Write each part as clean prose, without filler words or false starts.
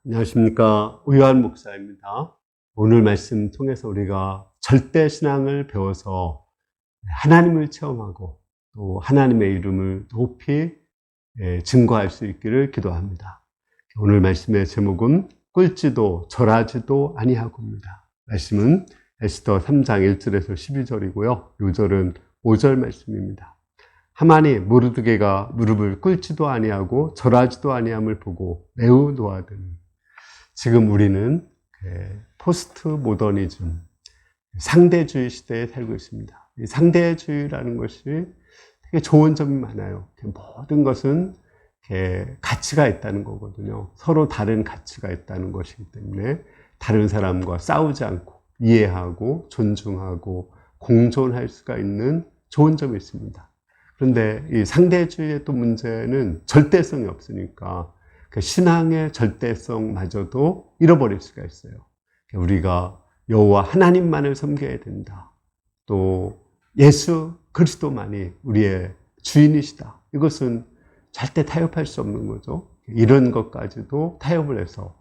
안녕하십니까. 우요한 목사입니다. 오늘 말씀 통해서 우리가 절대 신앙을 배워서 하나님을 체험하고 또 하나님의 이름을 높이 증거할 수 있기를 기도합니다. 오늘 말씀의 제목은 꿀지도 절하지도 아니하고입니다. 말씀은 에스더 3장 1절에서 12절이고요. 요절은 5절 말씀입니다. 하만이 모르드게가 무릎을 꿇지도 아니하고 절하지도 아니함을 보고 매우 노하더니. 지금 우리는 포스트 모더니즘, 상대주의 시대에 살고 있습니다. 이 상대주의라는 것이 되게 좋은 점이 많아요. 모든 것은 가치가 있다는 거거든요. 서로 다른 가치가 있다는 것이기 때문에 다른 사람과 싸우지 않고 이해하고 존중하고 공존할 수가 있는 좋은 점이 있습니다. 그런데 이 상대주의의 또 문제는 절대성이 없으니까 그 신앙의 절대성마저도 잃어버릴 수가 있어요. 우리가 여호와 하나님만을 섬겨야 된다. 또 예수 그리스도만이 우리의 주인이시다. 이것은 절대 타협할 수 없는 거죠. 이런 것까지도 타협을 해서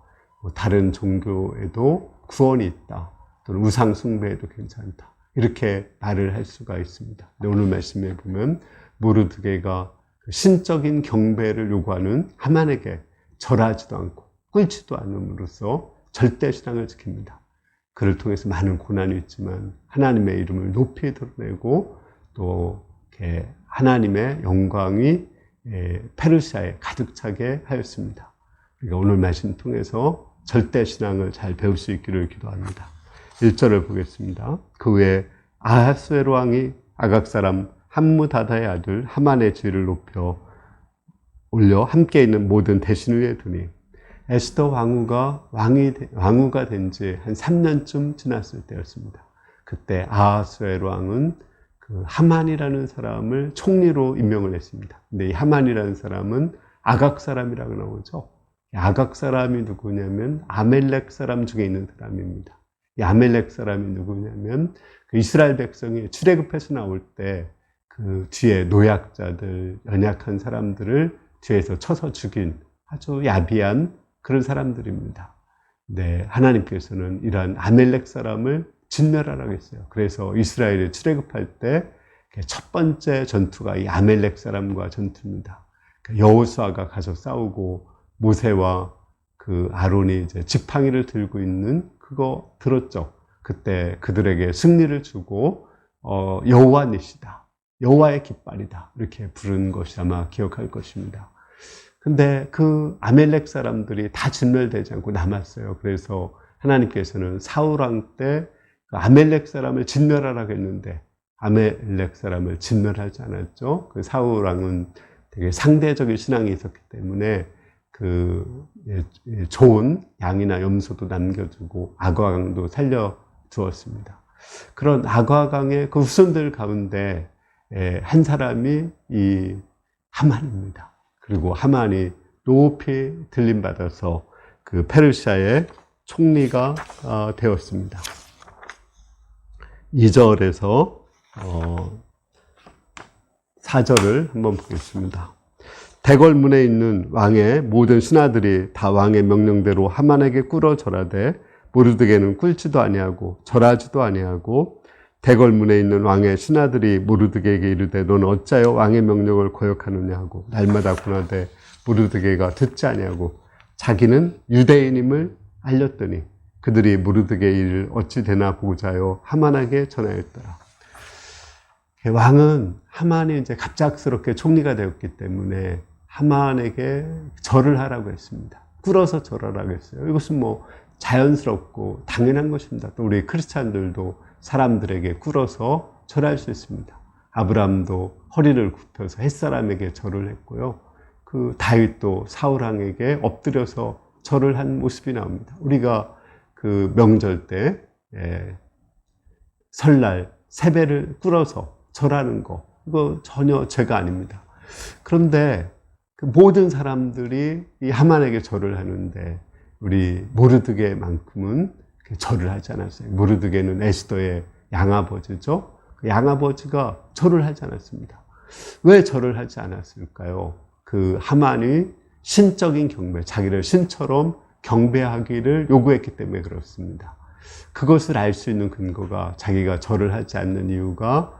다른 종교에도 구원이 있다. 또는 우상 숭배에도 괜찮다. 이렇게 말을 할 수가 있습니다. 오늘 말씀에 보면 모르드게가 신적인 경배를 요구하는 하만에게 절하지도 않고 꿇지도 않음으로써 절대 신앙을 지킵니다. 그를 통해서 많은 고난이 있지만 하나님의 이름을 높이 드러내고 또 하나님의 영광이 페르시아에 가득 차게 하였습니다. 우리가 오늘 말씀 통해서 절대 신앙을 잘 배울 수 있기를 기도합니다. 1절을 보겠습니다. 그 후에 아하스웨로 왕이 아각 사람 함무다다의 아들 하만의 지위를 높여 올려 함께 있는 모든 대신 위에 두니 에스더 왕후가 된 지 한 3년쯤 지났을 때였습니다. 그때 아하스웨로 왕은 그 하만이라는 사람을 총리로 임명을 했습니다. 근데 이 하만이라는 사람은 아각 사람이라고 나오죠. 아각 사람이 누구냐면 아멜렉 사람 중에 있는 사람입니다. 이 아멜렉 사람이 누구냐면 그 이스라엘 백성이 출애굽해서 나올 때 그 뒤에 노약자들, 연약한 사람들을 뒤에서 쳐서 죽인 아주 야비한 그런 사람들입니다. 네, 하나님께서는 이러한 아멜렉 사람을 진멸하라고 했어요. 그래서 이스라엘이 출애굽할 때 첫 번째 전투가 이 아멜렉 사람과 전투입니다. 여호수아가 가서 싸우고 모세와 그 아론이 이제 지팡이를 들고 있는 그거 들었죠. 그때 그들에게 승리를 주고 여호와 니시다. 여호와의 깃발이다. 이렇게 부른 것이 아마 기억할 것입니다. 근데 그 아멜렉 사람들이 다 진멸되지 않고 남았어요. 그래서 하나님께서는 사울 왕 때 아멜렉 사람을 진멸하라고 했는데 아멜렉 사람을 진멸하지 않았죠. 그 사울 왕은 되게 상대적인 신앙이 있었기 때문에 그 좋은 양이나 염소도 남겨주고 아과강도 살려주었습니다. 그런 아과강의 그 후손들 가운데 한 사람이 이 하만입니다. 그리고 하만이 높이 들림받아서 그 페르시아의 총리가 되었습니다. 2절에서 4절을 한번 보겠습니다. 대궐문에 있는 왕의 모든 신하들이 다 왕의 명령대로 하만에게 꿇어 절하되 모르드게는 꿇지도 아니하고 절하지도 아니하고 대궐문에 있는 왕의 신하들이 모르드게에게 이르되 너는 어찌하여 왕의 명령을 거역하느냐 하고 날마다 군하되 모르드게가 듣지 아니하고 자기는 유대인임을 알렸더니 그들이 모르드게의 일을 어찌 되나 보고자 하여 하만에게 전하였더라. 왕은 하만이 이제 갑작스럽게 총리가 되었기 때문에 하만에게 절을 하라고 했습니다. 꿇어서 절하라고 했어요. 이것은 뭐 자연스럽고 당연한 것입니다. 또 우리 크리스찬들도 사람들에게 꿇어서 절할 수 있습니다. 아브라함도 허리를 굽혀서 햇사람에게 절을 했고요. 그 다윗도 사울왕에게 엎드려서 절을 한 모습이 나옵니다. 우리가 그 명절 때 설날 세배를 꿇어서 절하는 거 이거 전혀 죄가 아닙니다. 그런데 그 모든 사람들이 이 하만에게 절을 하는데 우리 모르드게만큼은 절을 하지 않았어요. 모르드게는 에스더의 양아버지죠. 그 양아버지가 절을 하지 않았습니다. 왜 절을 하지 않았을까요? 그 하만이 신적인 경배, 자기를 신처럼 경배하기를 요구했기 때문에 그렇습니다. 그것을 알 수 있는 근거가 자기가 절을 하지 않는 이유가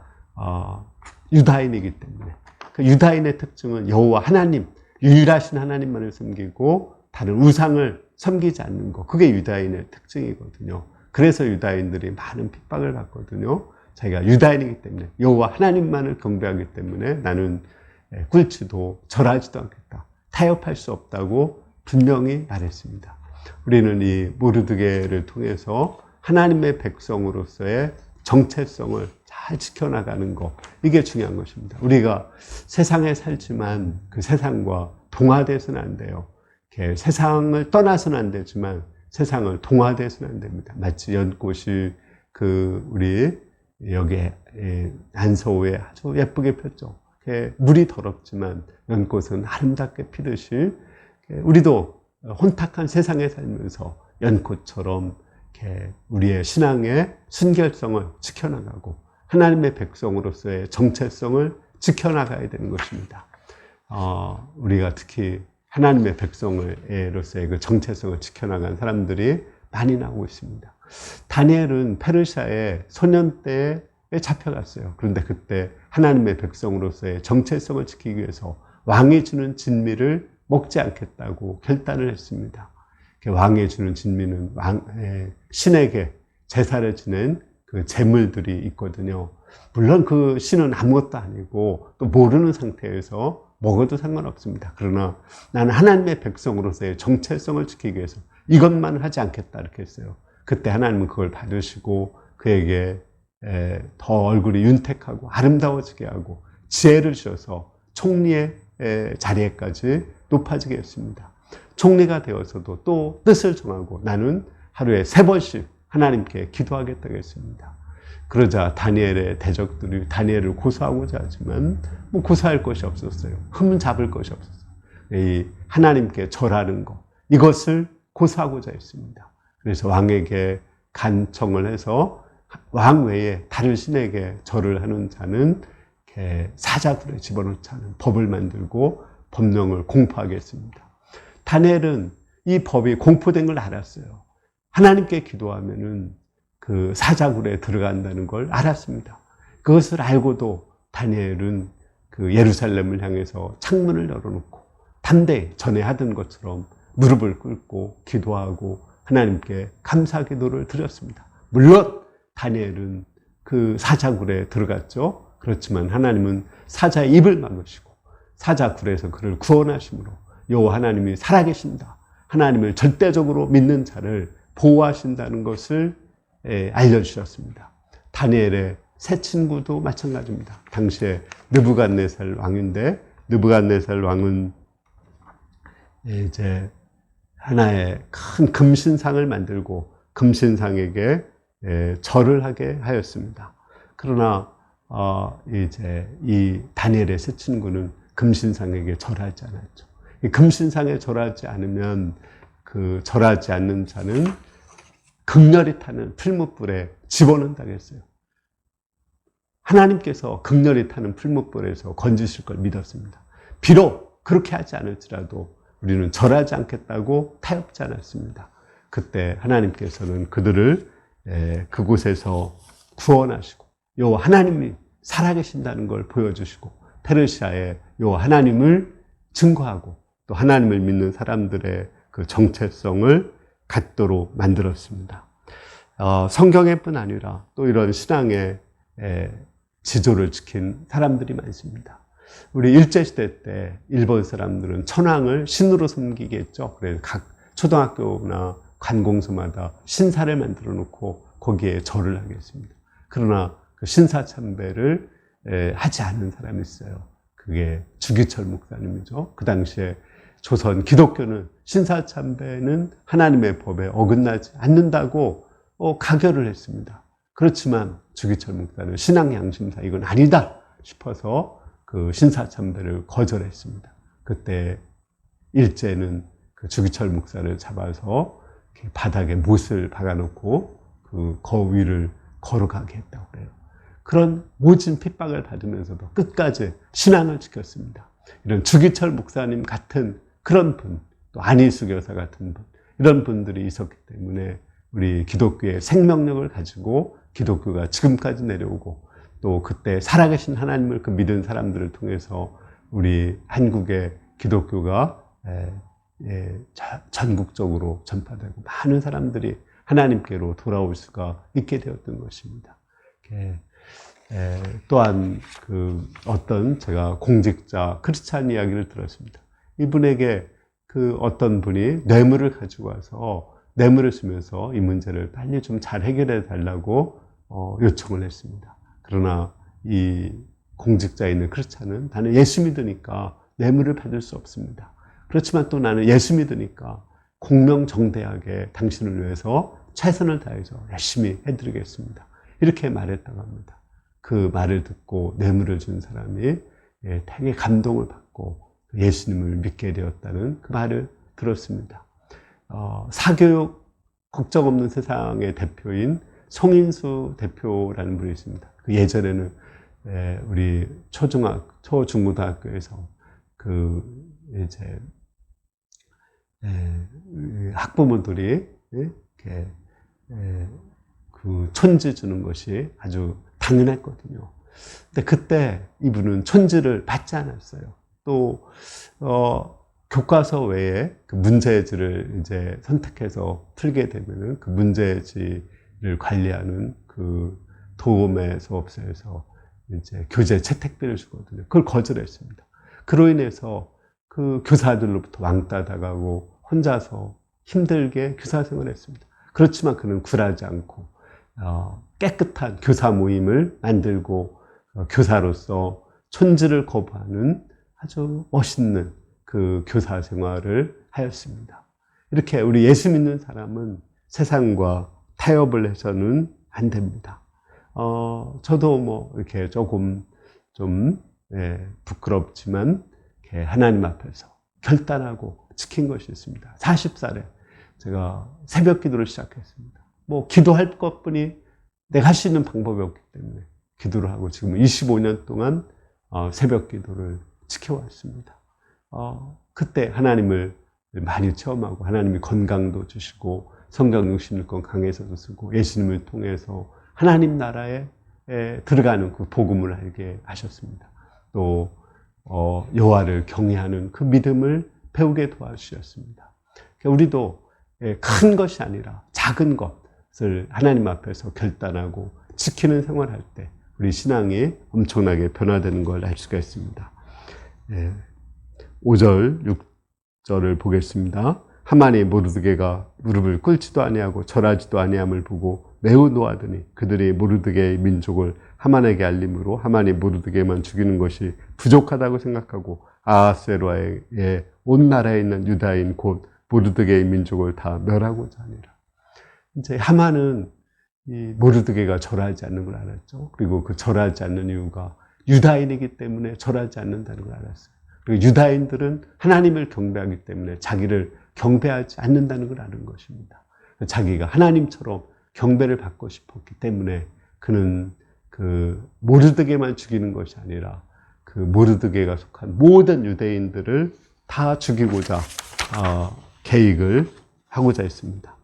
유다인이기 때문에, 그 유다인의 특징은 여호와 하나님, 유일하신 하나님만을 섬기고 다른 우상을 섬기지 않는 것, 그게 유다인의 특징이거든요. 그래서 유다인들이 많은 핍박을 받거든요. 자기가 유다인이기 때문에, 여호와 하나님만을 경배하기 때문에 나는 꿀지도 절하지도 않겠다, 타협할 수 없다고 분명히 말했습니다. 우리는 이 모르드게를 통해서 하나님의 백성으로서의 정체성을 잘 지켜나가는 것, 이게 중요한 것입니다. 우리가 세상에 살지만 그 세상과 동화돼서는 안 돼요. 세상을 떠나서는 안 되지만 세상을 동화돼서는 안 됩니다. 마치 연꽃이 우리 여기 안서우에 아주 예쁘게 폈죠. 물이 더럽지만 연꽃은 아름답게 피듯이 우리도 혼탁한 세상에 살면서 연꽃처럼 우리의 신앙의 순결성을 지켜나가고 하나님의 백성으로서의 정체성을 지켜나가야 되는 것입니다. 우리가 특히 하나님의 백성으로서의 그 정체성을 지켜나간 사람들이 많이 나오고 있습니다. 다니엘은 페르시아의 소년 때에 잡혀갔어요. 그런데 그때 하나님의 백성으로서의 정체성을 지키기 위해서 왕이 주는 진미를 먹지 않겠다고 결단을 했습니다. 왕이 주는 진미는 신에게 제사를 지낸 그 제물들이 있거든요. 물론 그 신은 아무것도 아니고 또 모르는 상태에서 먹어도 상관없습니다. 그러나 나는 하나님의 백성으로서의 정체성을 지키기 위해서 이것만 하지 않겠다, 이렇게 했어요. 그때 하나님은 그걸 받으시고 그에게 더 얼굴이 윤택하고 아름다워지게 하고 지혜를 주셔서 총리의 자리에까지 높아지게 했습니다. 총리가 되어서도 또 뜻을 정하고 나는 하루에 3번씩 하나님께 기도하겠다고 했습니다. 그러자 다니엘의 대적들이 다니엘을 고소하고자 하지만 고소할 것이 없었어요. 흠은 잡을 것이 없었어요. 이 하나님께 절하는 것, 이것을 고소하고자 했습니다. 그래서 왕에게 간청을 해서 왕 외에 다른 신에게 절을 하는 자는 사자굴에 집어넣지 않은 법을 만들고 법령을 공포하게 했습니다. 다니엘은 이 법이 공포된 걸 알았어요. 하나님께 기도하면은 그 사자굴에 들어간다는 걸 알았습니다. 그것을 알고도 다니엘은 그 예루살렘을 향해서 창문을 열어놓고 담대히 전에 하던 것처럼 무릎을 꿇고 기도하고 하나님께 감사 기도를 드렸습니다. 물론 다니엘은 그 사자굴에 들어갔죠. 그렇지만 하나님은 사자의 입을 막으시고 사자굴에서 그를 구원하심으로 여호와 하나님이 살아계신다, 하나님을 절대적으로 믿는 자를 보호하신다는 것을 알려주셨습니다. 다니엘의 새 친구도 마찬가지입니다. 당시에 느부갓네살 왕인데 느부갓네살 왕은 이제 하나의 큰 금신상을 만들고 금신상에게 절을 하게 하였습니다. 그러나 이제 이 다니엘의 새 친구는 금신상에게 절하지 않았죠. 이 금신상에 절하지 않으면 그 절하지 않는 자는 극렬히 타는 풀무불에 집어넣는다고 했어요. 하나님께서 극렬히 타는 풀무불에서 건지실 걸 믿었습니다. 비록 그렇게 하지 않을지라도 우리는 절하지 않겠다고 타협지 않았습니다. 그때 하나님께서는 그들을 그곳에서 구원하시고 여호와 하나님이 살아계신다는 걸 보여주시고 페르시아의 여호와 하나님을 증거하고 또 하나님을 믿는 사람들의 그 정체성을 갖도록 만들었습니다. 성경에 뿐 아니라 또 이런 신앙의 지조를 지킨 사람들이 많습니다. 우리 일제시대 때 일본 사람들은 천황을 신으로 섬기게 했죠. 그래서 각 초등학교나 관공서마다 신사를 만들어 놓고 거기에 절을 하게 했습니다. 그러나 그 신사참배를 하지 않은 사람이 있어요. 그게 주기철 목사님이죠. 그 당시에 조선 기독교는 신사참배는 하나님의 법에 어긋나지 않는다고 가결을 했습니다. 그렇지만 주기철 목사는 신앙 양심사 이건 아니다 싶어서 그 신사참배를 거절했습니다. 그때 일제는 그 주기철 목사를 잡아서 바닥에 못을 박아놓고 그 거위를 걸어가게 했다고 그래요. 그런 모진 핍박을 받으면서도 끝까지 신앙을 지켰습니다. 이런 주기철 목사님 같은 그런 분, 또 안희수 교사 같은 분, 이런 분들이 있었기 때문에 우리 기독교의 생명력을 가지고 기독교가 지금까지 내려오고 또 그때 살아계신 하나님을 그 믿은 사람들을 통해서 우리 한국의 기독교가 전국적으로 전파되고 많은 사람들이 하나님께로 돌아올 수가 있게 되었던 것입니다. 또한 어떤 제가 공직자 크리스찬 이야기를 들었습니다. 이분에게 어떤 분이 뇌물을 가지고 와서 뇌물을 쓰면서 이 문제를 빨리 좀 잘 해결해 달라고 요청을 했습니다. 그러나 이 공직자에 있는 크리스찬은 나는 예수 믿으니까 뇌물을 받을 수 없습니다. 그렇지만 또 나는 예수 믿으니까 공명정대하게 당신을 위해서 최선을 다해서 열심히 해드리겠습니다. 이렇게 말했다고 합니다. 그 말을 듣고 뇌물을 준 사람이 되게 감동을 받고 예수님을 믿게 되었다는 그 말을 들었습니다. 사교육 걱정 없는 세상의 대표인 송인수 대표라는 분이 있습니다. 그 예전에는 우리 초중고등학교에서 이제 학부모들이 이렇게 촌지 주는 것이 아주 당연했거든요. 근데 그때 이분은 촌지를 받지 않았어요. 또 교과서 외에 그 문제지를 이제 선택해서 풀게 되면은 그 문제지를 관리하는 그 도움의 수업소에서 이제 교재 채택비를 주거든요. 그걸 거절했습니다. 그로 인해서 그 교사들로부터 왕따 당하고 혼자서 힘들게 교사 생활을 했습니다. 그렇지만 그는 굴하지 않고 깨끗한 교사 모임을 만들고 교사로서 촌지를 거부하는 아주 멋있는 그 교사 생활을 하였습니다. 이렇게 우리 예수 믿는 사람은 세상과 타협을 해서는 안 됩니다. 저도 뭐 이렇게 조금 좀 부끄럽지만 이렇게 하나님 앞에서 결단하고 지킨 것이 있습니다. 40살에 제가 새벽 기도를 시작했습니다. 뭐 기도할 것뿐이 내가 할 수 있는 방법이 없기 때문에 기도를 하고 지금 25년 동안 새벽 기도를 지켜왔습니다. 그때 하나님을 많이 체험하고 하나님이 건강도 주시고 성경 66권 강해서도 쓰고 예수님을 통해서 하나님 나라에 들어가는 그 복음을 알게 하셨습니다. 또 여호와를 경외하는 그 믿음을 배우게 도와주셨습니다. 우리도 큰 것이 아니라 작은 것을 하나님 앞에서 결단하고 지키는 생활을 할 때 우리 신앙이 엄청나게 변화되는 걸 알 수가 있습니다. 5절, 6절을 보겠습니다. 하만이 모르드게가 무릎을 꿇지도 아니하고 절하지도 아니함을 보고 매우 노하더니 그들이 모르드게의 민족을 하만에게 알림으로 하만이 모르드게만 죽이는 것이 부족하다고 생각하고 아하스웨로의 온 나라에 있는 유다인 곧 모르드게의 민족을 다 멸하고자 하니라. 이제 하만은 이 모르드게가 절하지 않는 걸 알았죠. 그리고 그 절하지 않는 이유가 유다인이기 때문에 절하지 않는다는 걸 알았어요. 그리고 유다인들은 하나님을 경배하기 때문에 자기를 경배하지 않는다는 걸 아는 것입니다. 자기가 하나님처럼 경배를 받고 싶었기 때문에 그는 그 모르드게만 죽이는 것이 아니라 그 모르드게가 속한 모든 유대인들을 다 죽이고자 계획을 하고자 했습니다.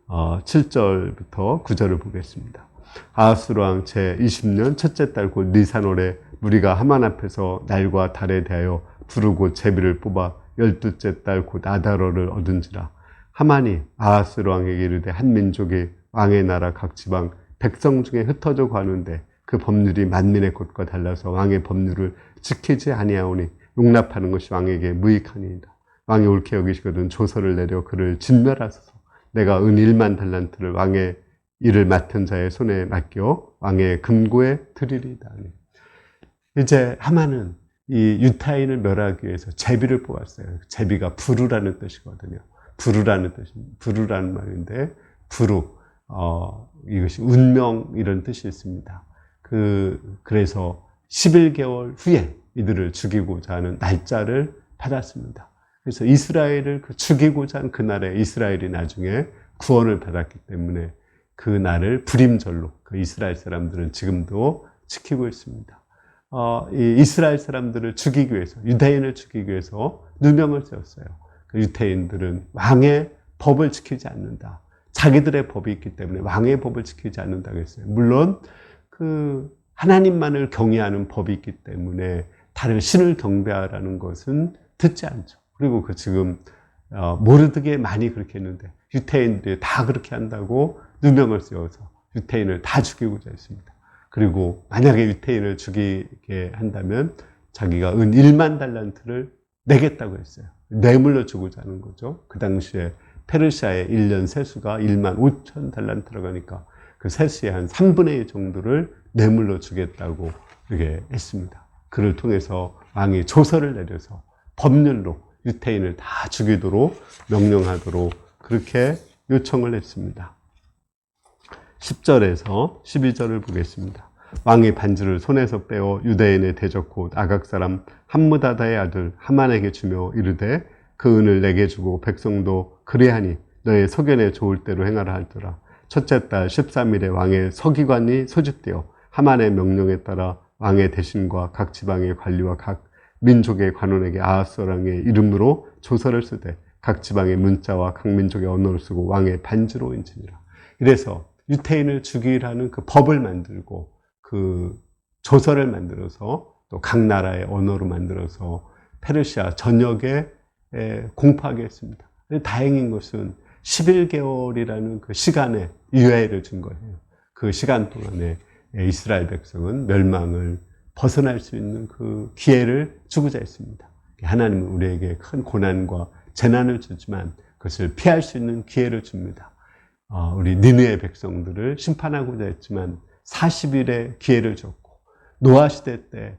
7절부터 9절을 보겠습니다. 아하스로 왕 제20년 첫째 달 곧 니산월에 무리가 하만 앞에서 날과 달에 대하여 부르고 제비를 뽑아 12째 달 곧 아다러를 얻은지라. 하만이 아하스로 왕에게 이르되 한 민족이 왕의 나라 각 지방 백성 중에 흩어져 가는데 그 법률이 만민의 것과 달라서 왕의 법률을 지키지 아니하오니 용납하는 것이 왕에게 무익하니이다. 왕이 옳게 여기시거든 조서를 내려 그를 진멸하소서. 내가 은 1만 달란트를 왕의 일을 맡은 자의 손에 맡겨 왕의 금고에 드리리이다. 이제 하만은 이 유타인을 멸하기 위해서 제비를 뽑았어요. 제비가 부르라는 뜻이거든요. 부르라는 말인데 부르 이것이 운명 이런 뜻이 있습니다. 그래서 11개월 후에 이들을 죽이고자 하는 날짜를 받았습니다. 그래서 이스라엘을 죽이고자 한 그날에 이스라엘이 나중에 구원을 받았기 때문에 그 날을 불임절로 그 이스라엘 사람들은 지금도 지키고 있습니다. 이 이스라엘 사람들을 죽이기 위해서 유대인을 죽이기 위해서 누명을 세웠어요. 그 유대인들은 왕의 법을 지키지 않는다. 자기들의 법이 있기 때문에 왕의 법을 지키지 않는다고 했어요. 물론 그 하나님만을 경외하는 법이 있기 때문에 다른 신을 경배하라는 것은 듣지 않죠. 그리고 그 지금 모르드게 많이 그렇게 했는데 유태인들이 다 그렇게 한다고 누명을 씌워서 유태인을 다 죽이고자 했습니다. 그리고 만약에 유태인을 죽이게 한다면 자기가 은 1만 달란트를 내겠다고 했어요. 뇌물로 주고자 하는 거죠. 그 당시에 페르시아의 1년 세수가 1만 5천 달란트라고 하니까 그 세수의 한 3분의 1 정도를 뇌물로 주겠다고 이렇게 했습니다. 그를 통해서 왕이 조서를 내려서 법률로 유태인을 다 죽이도록 명령하도록 그렇게 요청을 했습니다. 10절에서 12절을 보겠습니다. 왕이 반주를 손에서 빼어 유대인의 대적 곧 아각 사람 함무다다의 아들 하만에게 주며 이르되 그 은을 내게 주고 백성도 그리하니 너의 소견에 좋을 대로 행하라 할더라. 첫째 달 13일에 왕의 서기관이 소집되어 하만의 명령에 따라 왕의 대신과 각 지방의 관리와 각 민족의 관원에게 아하스 왕의 이름으로 조서를 쓰되 각 지방의 문자와 각 민족의 언어를 쓰고 왕의 반주로 인지니라. 이래서 유태인을 죽이라는 그 법을 만들고 그 조서를 만들어서 또 각 나라의 언어로 만들어서 페르시아 전역에 공포하게 했습니다. 다행인 것은 11개월이라는 그 시간에 유예를 준 거예요. 그 시간 동안에 이스라엘 백성은 멸망을 벗어날 수 있는 그 기회를 주고자 했습니다. 하나님은 우리에게 큰 고난과 재난을 주지만 그것을 피할 수 있는 기회를 줍니다. 우리 니느웨 백성들을 심판하고자 했지만 40일의 기회를 줬고 노아 시대 때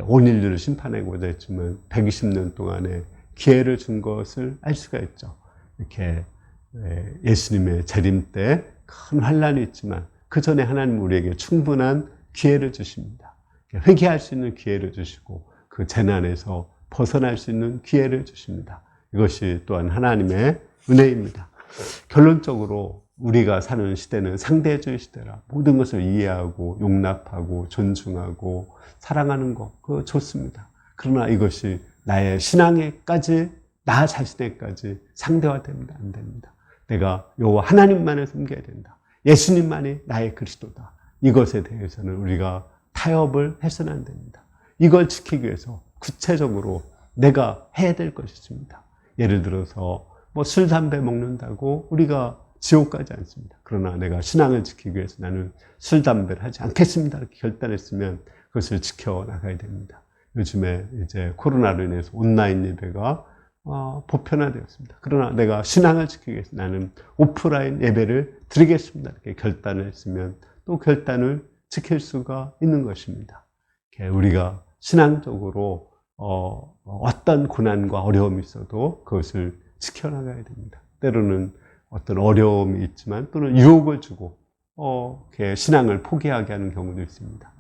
온 인류를 심판하고자 했지만 120년 동안의 기회를 준 것을 알 수가 있죠. 이렇게 예수님의 재림 때 큰 환란이 있지만 그 전에 하나님은 우리에게 충분한 기회를 주십니다. 회개할 수 있는 기회를 주시고 그 재난에서 벗어날 수 있는 기회를 주십니다. 이것이 또한 하나님의 은혜입니다. 결론적으로 우리가 사는 시대는 상대주의 시대라 모든 것을 이해하고 용납하고 존중하고 사랑하는 것 그거 좋습니다. 그러나 이것이 나의 신앙에까지 나 자신에까지 상대화되면 안 됩니다. 내가 여호와 하나님만을 섬겨야 된다. 예수님만이 나의 그리스도다. 이것에 대해서는 우리가 타협을 해서는 안 됩니다. 이걸 지키기 위해서 구체적으로 내가 해야 될 것이 있습니다. 예를 들어서 술, 담배 먹는다고 우리가 지옥 가지 않습니다. 그러나 내가 신앙을 지키기 위해서 나는 술, 담배를 하지 않겠습니다. 이렇게 결단했으면 그것을 지켜나가야 됩니다. 요즘에 이제 코로나로 인해서 온라인 예배가 보편화되었습니다. 그러나 내가 신앙을 지키기 위해서 나는 오프라인 예배를 드리겠습니다. 이렇게 결단을 했으면 또 결단을 지킬 수가 있는 것입니다. 우리가 신앙적으로 어떤 고난과 어려움이 있어도 그것을 지켜나가야 됩니다. 때로는 어떤 어려움이 있지만 또는 유혹을 주고 신앙을 포기하게 하는 경우도 있습니다.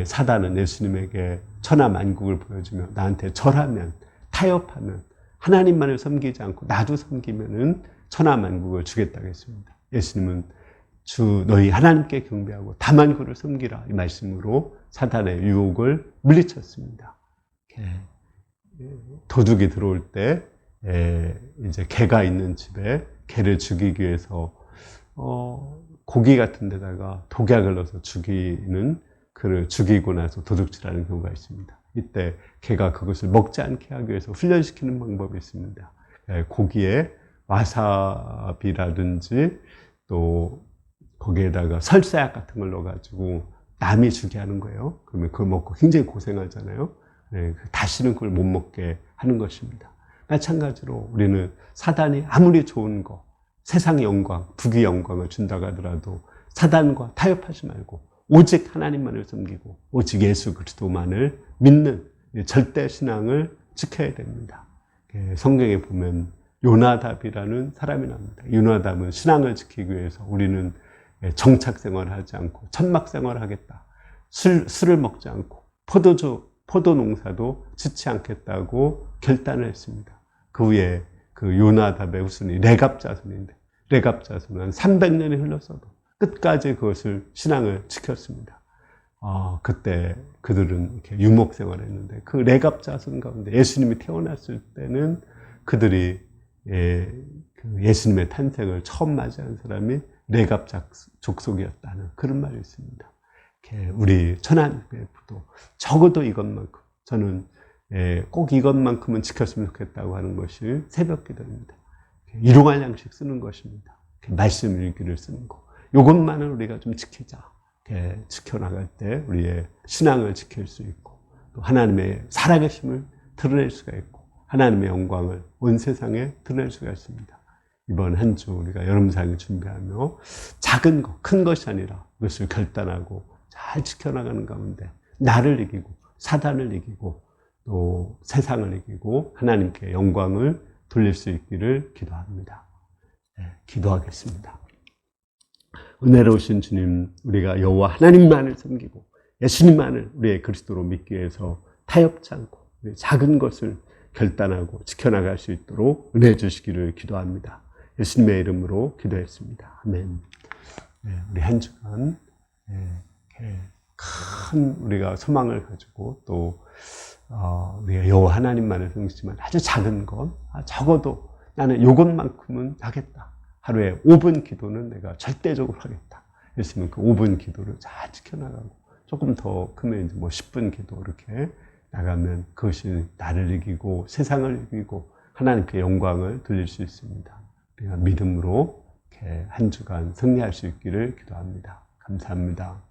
사단은 예수님에게 천하만국을 보여주며 나한테 절하면 타협하면 하나님만을 섬기지 않고 나도 섬기면은 천하만국을 주겠다고 했습니다. 예수님은 주 너희 하나님께 경배하고 다만 그를 섬기라 이 말씀으로 사단의 유혹을 물리쳤습니다. 도둑이 들어올 때 이제 개가 있는 집에 개를 죽이기 위해서 고기 같은 데다가 독약을 넣어서 죽이는 그를 죽이고 나서 도둑질하는 경우가 있습니다. 이때 개가 그것을 먹지 않게 하기 위해서 훈련시키는 방법이 있습니다. 고기에 와사비라든지 또 거기에다가 설사약 같은 걸 넣어가지고 남이 주게 하는 거예요. 그러면 그걸 먹고 굉장히 고생하잖아요. 다시는 그걸 못 먹게 하는 것입니다. 마찬가지로 우리는 사단이 아무리 좋은 거, 세상의 영광, 부귀 영광을 준다고 하더라도 사단과 타협하지 말고 오직 하나님만을 섬기고 오직 예수 그리스도만을 믿는 절대 신앙을 지켜야 됩니다. 성경에 보면 요나답이라는 사람이 나옵니다. 요나답은 신앙을 지키기 위해서 우리는 정착 생활을 하지 않고 천막 생활을 하겠다. 술을 먹지 않고 포도 농사도 짓지 않겠다고 결단을 했습니다. 그 후에 그 요나답의 후손이 레갑 자손인데 레갑 자손은 300년이 흘렀어도 끝까지 그것을 신앙을 지켰습니다. 그때 그들은 이렇게 유목 생활을 했는데 그 레갑 자손 가운데 예수님이 태어났을 때는 그들이 그 그 예수님의 탄생을 처음 맞이한 사람이 레갑 족속이었다는 그런 말이 있습니다. 우리 천안교회 부도 적어도 이것만큼 저는 꼭 이것만큼은 지켰으면 좋겠다고 하는 것이 새벽기도입니다. 일용할 양식 쓰는 것입니다. 말씀 읽기를 쓰는 거. 이것만은 우리가 좀 지키자. 지켜나갈 때 우리의 신앙을 지킬 수 있고 또 하나님의 살아계심을 드러낼 수가 있고 하나님의 영광을 온 세상에 드러낼 수가 있습니다. 이번 한 주 우리가 여름상을 준비하며 작은 것, 큰 것이 아니라 그것을 결단하고 잘 지켜나가는 가운데 나를 이기고 사단을 이기고 또 세상을 이기고 하나님께 영광을 돌릴 수 있기를 기도합니다. 기도하겠습니다. 은혜로우신 주님, 우리가 여호와 하나님만을 섬기고 예수님만을 우리의 그리스도로 믿기 위해서 타협치 않고 작은 것을 결단하고 지켜나갈 수 있도록 은혜 주시기를 기도합니다. 예수님의 이름으로 기도했습니다. 아멘. 우리 한 주간 큰 우리가 소망을 가지고 또 우리가 여호와 하나님만을 섬기지만 아주 작은 것, 적어도 나는 이것만큼은 하겠다. 하루에 5분 기도는 내가 절대적으로 하겠다. 그랬으면 그 5분 기도를 잘 지켜나가고 조금 더 크면 이제 뭐 10분 기도 이렇게 나가면 그것이 나를 이기고 세상을 이기고 하나님께 영광을 돌릴 수 있습니다. 우리가 믿음으로 이렇게 한 주간 승리할 수 있기를 기도합니다. 감사합니다.